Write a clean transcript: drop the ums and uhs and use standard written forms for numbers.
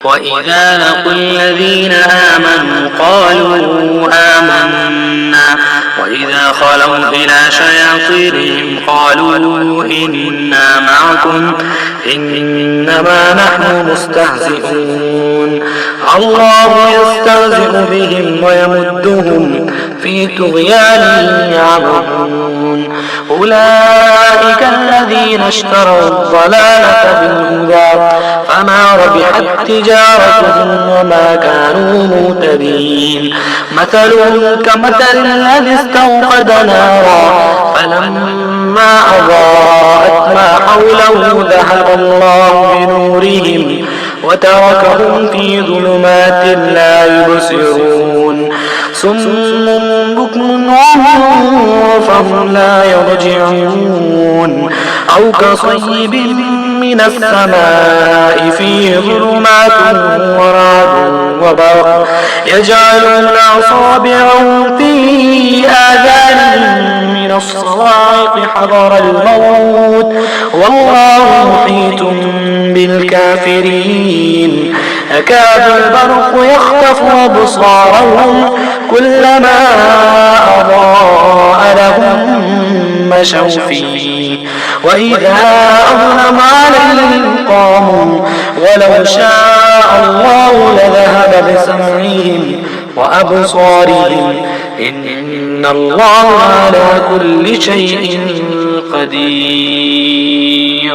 وإذا لقوا الذين آمنوا قالوا آمنا وإذا خلوا إلى شياطينهم قالوا إنا معكم إنما نحن مستهزئون الله يستهزئ بهم ويمدهم في طغيانهم يعمهون أولئك الذين اشتروا الضلالة بالهدى فما ربحت تجارتهم وما كانوا مهتدين مثلهم كمثل الذي استوقد نارا فلما أضاءت ما حوله ذهب الله بنورهم وتركهم في ظلمات لا يبصرون صم بكم عمي فهم لا يرجعون أو كصيب من السماء فيه ظلمات ورعد وبرق يجعلون أصابعهم في آذانهم من الصواعق حذر الموت والله محيط بالكافرين يكاد البرق يخطف أبصارهم كلما أضاء لهم مشوا فيه وإذا أظلم عليهم قاموا ولو شاء الله لذهب بسمعهم وأبصارهم إن الله على كل شيء قدير.